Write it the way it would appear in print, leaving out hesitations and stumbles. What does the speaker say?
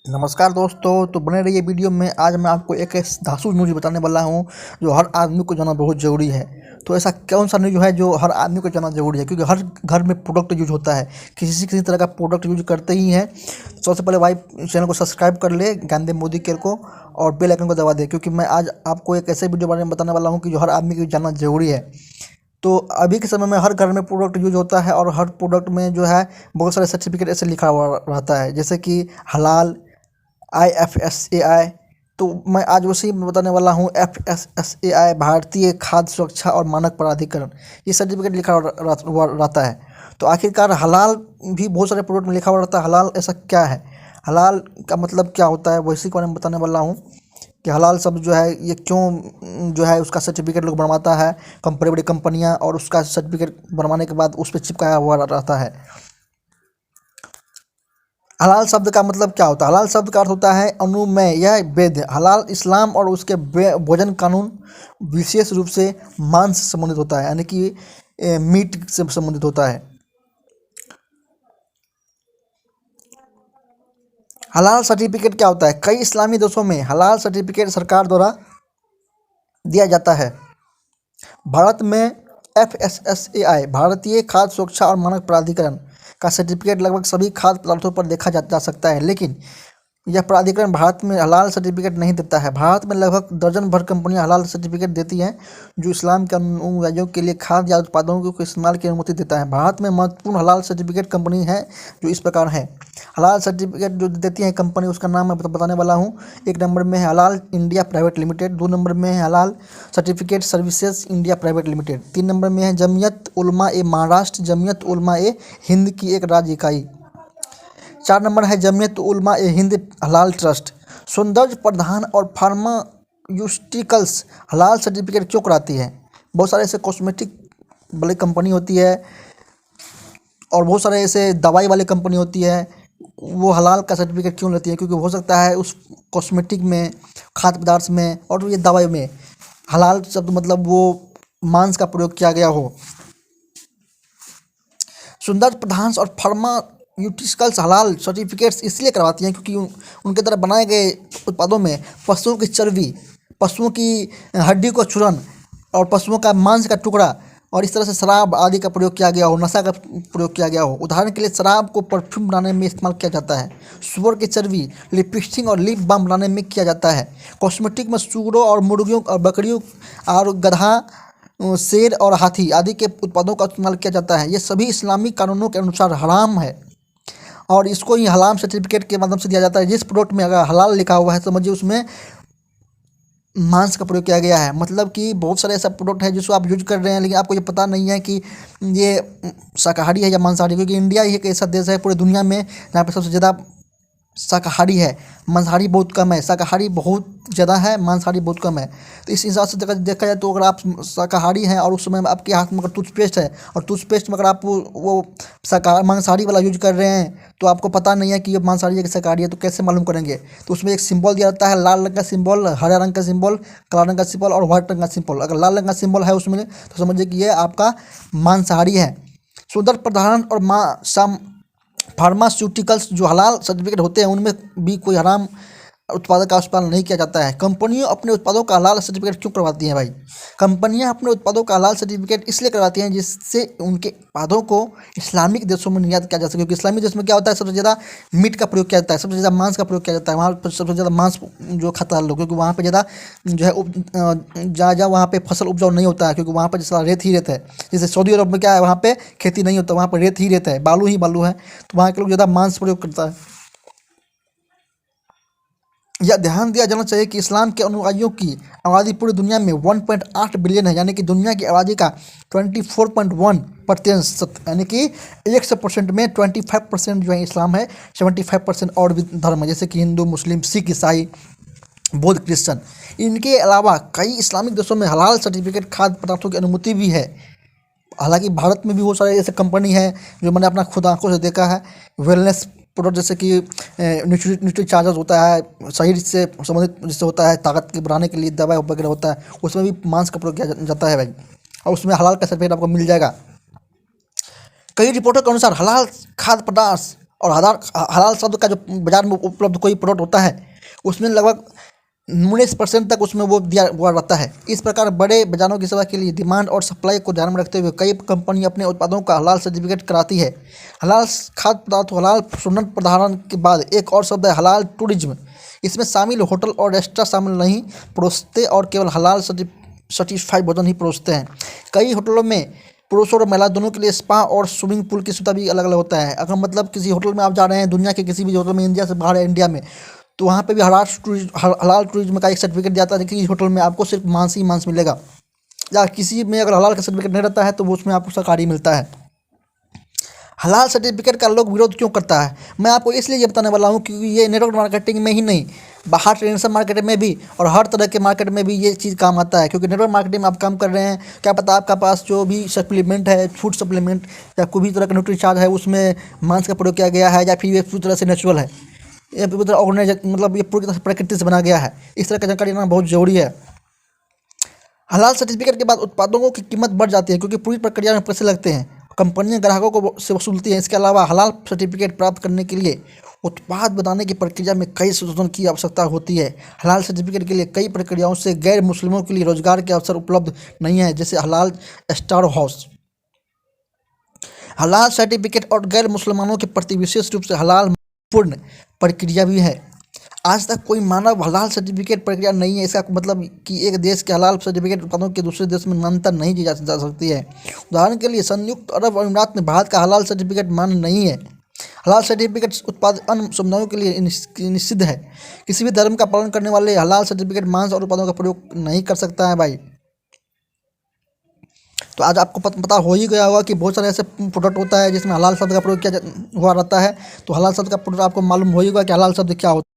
नमस्कार दोस्तों, तो बने रहिए वीडियो में। आज मैं आपको एक धांसू न्यूज़ बताने वाला हूं जो हर आदमी को जानना बहुत ज़रूरी है। तो ऐसा कौन सा न्यूज़ है जो हर आदमी को जानना ज़रूरी है? क्योंकि हर घर में प्रोडक्ट यूज होता है, किसी तरह का प्रोडक्ट यूज करते ही हैं। सबसे पहले भाई चैनल को सब्सक्राइब कर ले ज्ञानदेव मोदी केयर को, और बेल आइकन को दबा दे, क्योंकि मैं आज आपको एक ऐसे वीडियो बारे में बताने वाला हूँ कि जो हर आदमी को जानना ज़रूरी है। तो अभी के समय में हर घर में प्रोडक्ट यूज होता है, और हर प्रोडक्ट में जो है बहुत सारे सर्टिफिकेट ऐसे लिखा हुआ रहता है, जैसे कि हलाल, IFSAI। तो मैं आज उसी में बताने वाला हूँ। FSSAI भारतीय खाद्य सुरक्षा और मानक प्राधिकरण, ये सर्टिफिकेट लिखा हुआ रहता है। तो आखिरकार हलाल भी बहुत सारे प्रोडक्ट में लिखा हुआ रहता है। हलाल ऐसा क्या है, हलाल का मतलब क्या होता है, वो इसी के बारे में बताने वाला हूँ कि हलाल शब्द जो है ये क्यों जो है उसका सर्टिफिकेट लोग बनवाता है, बड़ी बड़ी कंपनियाँ, और उसका सर्टिफिकेट बनवाने के बाद उस पर चिपकाया हुआ रहता है। हलाल शब्द का मतलब क्या होता है? हलाल शब्द का अर्थ होता है अनुमेय या वैध। हलाल इस्लाम और उसके भोजन कानून विशेष रूप से मांस से संबंधित होता है, यानी कि मीट से संबंधित होता है। हलाल सर्टिफिकेट क्या होता है? कई इस्लामी देशों में हलाल सर्टिफिकेट सरकार द्वारा दिया जाता है। भारत में FSSAI भारतीय खाद्य सुरक्षा और मानक प्राधिकरण का सर्टिफिकेट लगभग सभी खाद्य पदार्थों पर देखा जा सकता है, लेकिन यह प्राधिकरण भारत में हलाल सर्टिफिकेट नहीं देता है। भारत में लगभग दर्जन भर कंपनियां हलाल सर्टिफिकेट देती हैं, जो इस्लाम के अनुयायियों के लिए खाद्य या उत्पादों के इस्तेमाल की अनुमति देता है। भारत में महत्वपूर्ण हलाल सर्टिफिकेट कंपनी है जो इस प्रकार है। हलाल सर्टिफिकेट जो देती है कंपनी, उसका नाम मैं बताने वाला हूँ। एक नंबर में है हलाल इंडिया प्राइवेट लिमिटेड, 2 नंबर में है हलाल certificate services India private limited, 3 number में है जमीयत उलमा ए महाराष्ट्र, जमीयत उलमा ए हिंद की एक राज्य इकाई, 4 नंबर है जमीयत उलमा ए हिंद हलाल ट्रस्ट। सौंदर्य प्रधान और फार्मास्यूटिकल्स हलाल सर्टिफिकेट क्यों कराती है? बहुत सारे ऐसे कॉस्मेटिक वाली कंपनी होती है, और बहुत सारे ऐसे दवाई वाली कंपनी होती है, वो हलाल का सर्टिफिकेट क्यों लेती है? क्योंकि हो सकता है उस कॉस्मेटिक में, खाद्य पदार्थ में और ये दवाई में हलाल शब्द मतलब वो मांस का प्रयोग किया गया हो। सौंदर्य प्रधान और फार्मास्यूटिकल्स हलाल सर्टिफिकेट्स इसलिए करवाती हैं क्योंकि उनके द्वारा बनाए गए उत्पादों में पशुओं की चर्बी, पशुओं की हड्डी को चूरन और पशुओं का मांस का टुकड़ा और इस तरह से शराब आदि का प्रयोग किया गया हो, नशा का प्रयोग किया गया हो। उदाहरण के लिए शराब को परफ्यूम बनाने में इस्तेमाल किया जाता है। सूअर की चर्बी लिपस्टिक और लिप बाम बनाने में किया जाता है। कॉस्मेटिक में सूअरों और मुर्गियों और बकरियों और गधा, शेर और हाथी आदि के उत्पादों का इस्तेमाल किया जाता है। ये सभी इस्लामी कानूनों के अनुसार हराम है, और इसको ही हलाल सर्टिफिकेट के माध्यम से दिया जाता है। जिस प्रोडक्ट में अगर हलाल लिखा हुआ है, समझिए उसमें मांस का प्रयोग किया गया है। मतलब कि बहुत सारे ऐसा प्रोडक्ट है जिसको आप यूज कर रहे हैं, लेकिन आपको ये पता नहीं है कि ये शाकाहारी है या मांसाहारी, क्योंकि इंडिया ही एक ऐसा देश है पूरी दुनिया में जहाँ पर सबसे ज़्यादा शाकाहारी है, मांसाहारी बहुत कम है। शाकाहारी बहुत ज़्यादा है, मांसाहारी बहुत कम है। तो इस हिसाब से देखा जाए तो अगर आप शाकाहारी हैं और उस समय आपके हाथ में अगर टूथपेस्ट है, और टूथपेस्ट में अगर आप वो मांसाहारी वाला यूज कर रहे हैं, तो आपको पता नहीं है कि ये मांसाहारी है कि शाकाहारी है, तो कैसे मालूम करेंगे? तो उसमें एक सिंबल दिया जाता है, लाल रंग का सिंबल, हरा रंग का सिंबल, काला रंग का सिंबल और व्हाइट रंग का सिंबल। अगर लाल रंग का सिंबल है उसमें, तो समझिए कि ये आपका मांसाहारी है। सुंदर प्रधान और फार्मास्यूटिकल्स जो हलाल सर्टिफिकेट होते हैं, उनमें भी कोई हराम उत्पाद का इस्तेमाल नहीं किया जाता है। कंपनियां अपने उत्पादों का हलाल सर्टिफिकेट क्यों करवाती हैं भाई? कंपनियां अपने उत्पादों का हलाल सर्टिफिकेट इसलिए करवाती हैं जिससे उनके उत्पादों को इस्लामिक देशों में निर्यात किया जा सके। क्योंकि इस्लामिक देश में क्या होता है, सबसे ज़्यादा मीट का प्रयोग किया जाता है, सबसे ज़्यादा मांस का प्रयोग किया जाता है। वहाँ पर सबसे ज़्यादा मांस जो खाता है लोग, क्योंकि वहाँ पर ज़्यादा जो है जहाँ वहाँ पर फसल उपजाऊ नहीं होता है, क्योंकि वहाँ पर जैसा रेत ही रेत है। जैसे सऊदी अरब में क्या है, वहाँ पर खेती नहीं होता, वहाँ पर रेत ही रेत है, बालू ही बालू है, तो वहाँ के लोग ज़्यादा मांस प्रयोग करता है। यह ध्यान दिया जाना चाहिए कि इस्लाम के अनुयायियों की आबादी पूरी दुनिया में 1.8 बिलियन है, यानी कि दुनिया की आबादी का 24.1%, यानी कि 100% में 25% जो है इस्लाम है, 75% और भी धर्म है, जैसे कि हिंदू, मुस्लिम, सिख, ईसाई, बौद्ध, क्रिश्चन। इनके अलावा कई इस्लामिक देशों में हलाल सर्टिफिकेट खाद्य पदार्थों की अनुमति भी है। हालांकि भारत में भी बहुत सारे ऐसे कंपनी है जो मैंने अपना खुद आंखों से देखा है। वेलनेस प्रोडक्ट, जैसे कि न्यूट्री चार्जर्स होता है, शरीर से संबंधित जिससे होता है, ताकत के बढ़ाने के लिए दवाई वगैरह होता है, उसमें भी मांस का प्रयोग किया जाता है भाई, और उसमें हलाल का सर्टिफिकेट आपको मिल जाएगा। कई रिपोर्टों के अनुसार हलाल खाद्य पदार्थ और हलाल शब्द का जो बाजार में उपलब्ध कोई प्रोडक्ट होता है उसमें लगभग 19% तक उसमें वो दिया हुआ रहता है। इस प्रकार बड़े बाजारों की सेवा के लिए डिमांड और सप्लाई को ध्यान में रखते हुए कई कंपनी अपने उत्पादों का हलाल सर्टिफिकेट कराती है। हलाल खाद्य पदार्थ हलाल सुन्नत प्रधारण के बाद एक और शब्द है हलाल टूरिज्म। इसमें शामिल होटल और रेस्टोरेंट शामिल नहीं परोसते और केवल हलाल सर्टिफाइड भोजन ही परोसते हैं। कई होटलों में पुरुषों और महिला दोनों के लिए स्पा और स्विमिंग पूल की सुविधा भी अलग अलग होता है। अगर मतलब किसी होटल में आप जा रहे हैं, दुनिया के किसी भी होटल में, इंडिया से बाहर है इंडिया में, तो वहाँ पे भी हलाल टूरिज्म का एक सर्टिफिकेट जाता है कि इस होटल में आपको सिर्फ मांस ही मांस मिलेगा, या किसी में अगर हलाल का सर्टिफिकेट नहीं रहता है तो वो उसमें आपको शाकाहारी मिलता है। हलाल सर्टिफिकेट का लोग विरोध क्यों करता है, मैं आपको इसलिए ये बताने वाला हूँ क्योंकि ये नेटवर्क मार्केटिंग में ही नहीं, बाहर ट्रेडिशनल मार्केट में भी और हर तरह के मार्केट में भी ये चीज़ काम आता है। क्योंकि नेटवर्क मार्केटिंग में आप काम कर रहे हैं, क्या पता आपका पास जो भी सप्लीमेंट है, फूड सप्लीमेंट या कोई भी तरह का न्यूट्री चार्ज है उसमें मांस का प्रयोग किया गया है या फिर ये पूरी तरह से नेचुरल है, ये पूरी तरह ऑर्गेनाइज मतलब ये पूरी तरह से प्रकृति से बना गया है। इस तरह की जानकारी लेना बहुत ज़रूरी है। हलाल सर्टिफिकेट के बाद उत्पादों की कीमत बढ़ जाती है क्योंकि पूरी प्रक्रिया में पैसे लगते हैं, कंपनियां ग्राहकों को से वसूलती हैं। इसके अलावा हलाल सर्टिफिकेट प्राप्त करने के लिए उत्पाद बनाने की प्रक्रिया में कई संशोधन की आवश्यकता होती है। हलाल सर्टिफिकेट के लिए कई प्रक्रियाओं से गैर मुस्लिमों के लिए रोजगार के अवसर उपलब्ध नहीं है, जैसे हलाल स्टोर हाउस। हलाल सर्टिफिकेट और गैर मुसलमानों के प्रति विशेष रूप से हलाल पूर्ण प्रक्रिया भी है। आज तक कोई मानव हलाल सर्टिफिकेट प्रक्रिया नहीं है। इसका मतलब कि एक देश के हलाल सर्टिफिकेट उत्पादों के दूसरे देश में मान्यता नहीं दी जा सकती है। उदाहरण के लिए संयुक्त अरब अमीरात में भारत का हलाल सर्टिफिकेट मान्य नहीं है। हलाल सर्टिफिकेट उत्पाद अन्य समुदायों के लिए निषिद्ध है। किसी भी धर्म का पालन करने वाले हलाल सर्टिफिकेट मांस और उत्पादों का प्रयोग नहीं कर सकता है भाई। तो आज आपको पता हो ही गया होगा कि बहुत सारे ऐसे प्रोडक्ट होता है जिसमें हलाल शब्द का प्रयोग किया हुआ रहता है। तो हलाल शब्द का प्रोडक्ट आपको मालूम हो ही होगा कि हलाल शब्द क्या होता है।